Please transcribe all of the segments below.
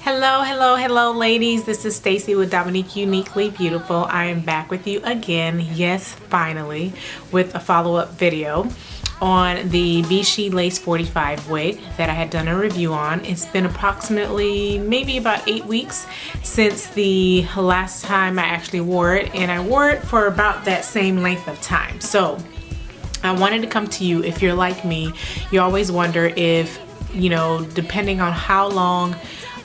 Hello ladies. This is Stacy with Dominique Uniquely Beautiful. I am back with you again, yes, finally, with a follow-up video on the BESHE Lace 45 wig that I had done a review on. It's been approximately maybe about 8 weeks since the last time I actually wore it, and I wore it for about that same length of time. So I wanted to come to you. If you're like me, you always wonder if, you know, depending on how long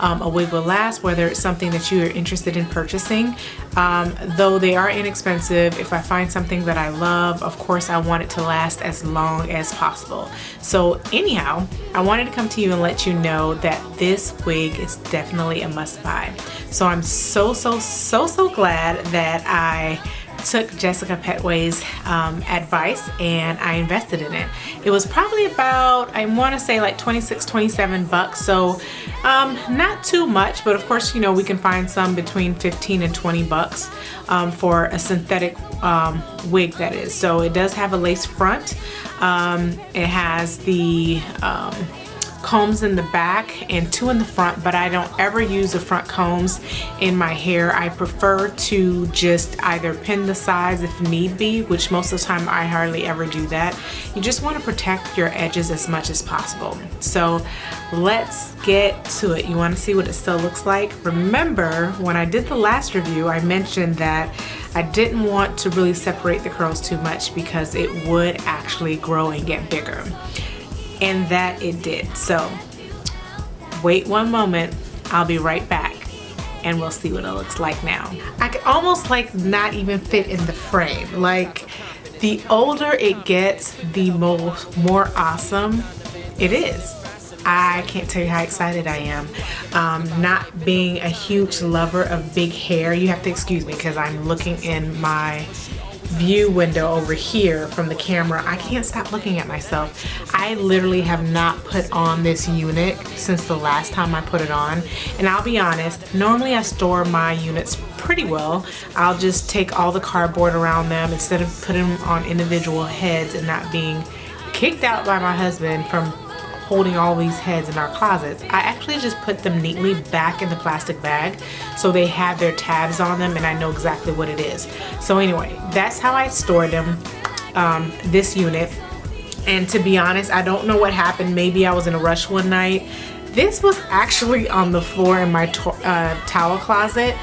a wig will last, whether it's something that you are interested in purchasing. Though they are inexpensive, if I find something that I love, of course I want it to last as long as possible. So anyhow, I wanted to come to you and let you know that this wig is definitely a must buy. So I'm so glad that I took Jessica Petway's advice and I invested in it. It was probably about, I want to say like 26, 27 bucks. So not too much, but of course, you know, we can find some between 15 and 20 bucks for a synthetic wig, that is. So it does have a lace front. It has the combs in the back and 2 in the front, but I don't ever use the front combs in my hair. I prefer to just either pin the sides if need be, which most of the time I hardly ever do that. You just want to protect your edges as much as possible. So let's get to it. You want to see what it still looks like? Remember, when I did the last review, I mentioned that I didn't want to really separate the curls too much because it would actually grow and get bigger. And that it did. So wait one moment, I'll be right back and we'll see what it looks like now. I could almost like not even fit in the frame. Like, the older it gets, the more awesome it is. I can't tell you how excited I am. Not being a huge lover of big hair, you have to excuse me because I'm looking in my view window over here from the camera. I can't stop looking at myself. I literally have not put on this unit since the last time I put it on, and I'll be honest, normally I store my units pretty well. I'll just take all the cardboard around them instead of putting them on individual heads and not being kicked out by my husband from holding all these heads in our closets. I actually just put them neatly back in the plastic bag so they have their tabs on them and I know exactly what it is. So anyway, that's how I store them, this unit. And to be honest, I don't know what happened. Maybe I was in a rush one night. This was actually on the floor in my towel closet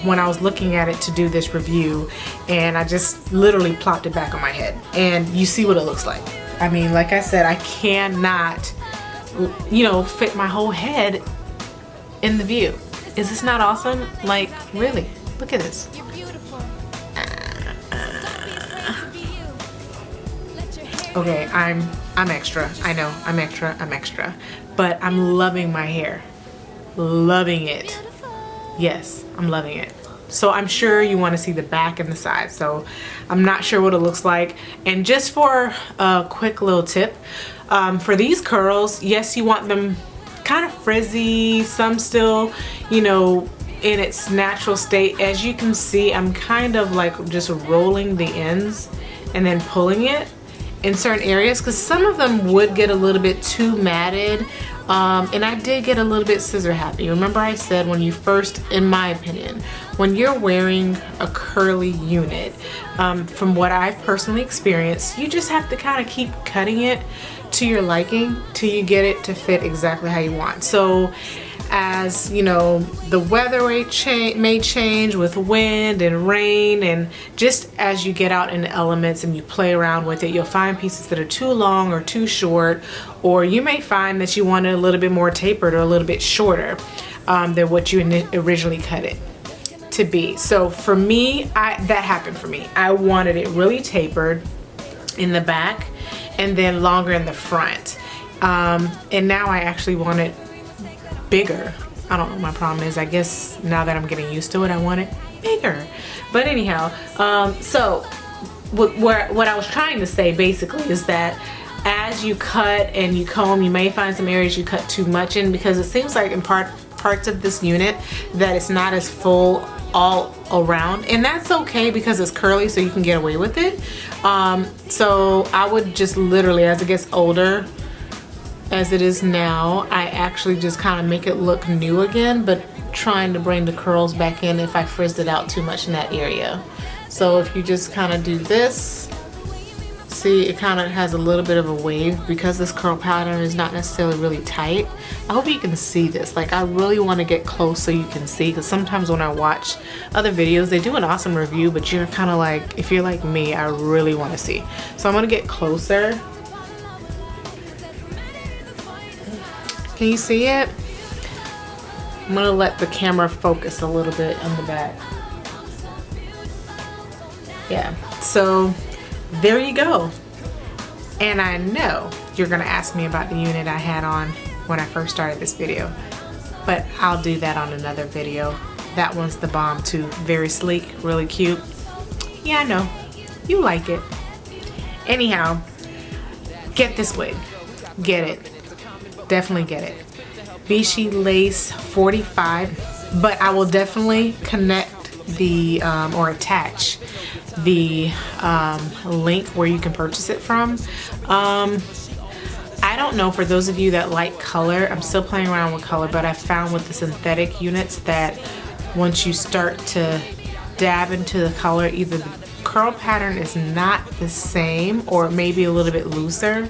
when I was looking at it to do this review, and I just literally plopped it back on my head. And you see what it looks like. I mean, like I said, I cannot, you know, fit my whole head in the view. Is this not awesome? Like, really? Look at this. Okay, I'm extra. I know, I'm extra. But I'm loving my hair. Loving it. Yes, I'm loving it. So I'm sure you want to see the back and the side. So I'm not sure what it looks like. And just for a quick little tip, for these curls, yes, you want them kind of frizzy, some still, you know, in its natural state. As you can see, I'm kind of like just rolling the ends and then pulling it in certain areas because some of them would get a little bit too matted. And I did get a little bit scissor happy. Remember I said when you first, in my opinion, when you're wearing a curly unit, from what I've personally experienced, you just have to kind of keep cutting it to your liking till you get it to fit exactly how you want. So as you know, the weather may change with wind and rain, and just as you get out in the elements and you play around with it, you'll find pieces that are too long or too short, or you may find that you want it a little bit more tapered or a little bit shorter than what you originally cut it to be. So for me, that happened for me. I wanted it really tapered in the back and then longer in the front, and now I actually want it bigger. I don't know what my problem is. I guess now that I'm getting used to it, I want it bigger. But anyhow, so what I was trying to say basically is that as you cut and you comb, you may find some areas you cut too much in, because it seems like in parts of this unit that it's not as full all around, and that's okay because it's curly, so you can get away with it. So I would just literally, as it gets older, as it is now. I actually just kind of make it look new again, but trying to bring the curls back in if I frizzed it out too much in that area. So if you just kind of do this, see, it kind of has a little bit of a wave because this curl pattern is not necessarily really tight. I hope you can see this. Like, I really want to get close so you can see, because sometimes when I watch other videos, they do an awesome review, but you're kind of like, if you're like me, I really want to see. So I'm going to get closer. Can you see it? I'm going to let the camera focus a little bit on the back. Yeah, so there you go. And I know you're gonna ask me about the unit I had on when I first started this video, but I'll do that on another video. That one's the bomb too. Very sleek, really cute. Yeah, I know, you like it. Anyhow, get this wig, get it, definitely get it. BESHE Lace 45, but I will definitely connect the or attach the link where you can purchase it from. I don't know, for those of you that like color, I'm still playing around with color, but I found with the synthetic units that once you start to dab into the color, either the curl pattern is not the same, or it may be a little bit looser,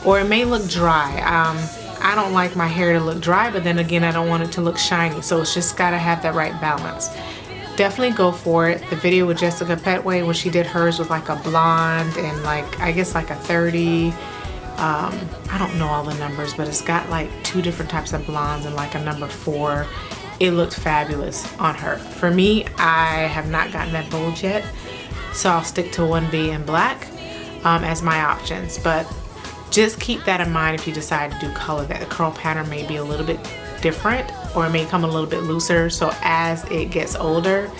or it may look dry. I don't like my hair to look dry, but then again, I don't want it to look shiny, so it's just gotta have that right balance. Definitely go for it. The video with Jessica Petway, when she did hers with like a blonde and like, I guess like a 30, I don't know all the numbers, but it's got like 2 different types of blondes and like a number 4. It looked fabulous on her. For me, I have not gotten that bold yet, so I'll stick to 1B in black as my options. But just keep that in mind if you decide to do color, that the curl pattern may be a little bit different, or it may come a little bit looser, so as it gets older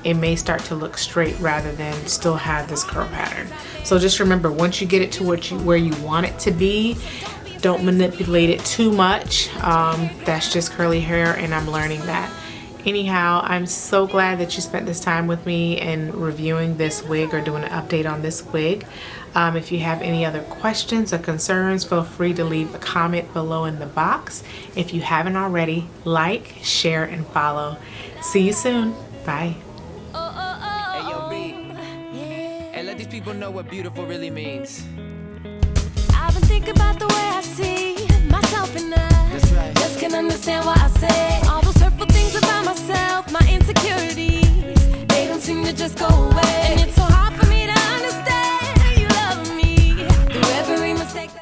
it may start to look straight rather than still have this curl pattern. So just remember, once you get it to where you want it to be, don't manipulate it too much. That's just curly hair, and I'm learning that. Anyhow, I'm so glad that you spent this time with me and reviewing this wig or doing an update on this wig. If you have any other questions or concerns, feel free to leave a comment below in the box. If you haven't already, like, share, and follow. See you soon. Bye. Hey, yo, B. And let these people know what beautiful really means. I've been thinking about the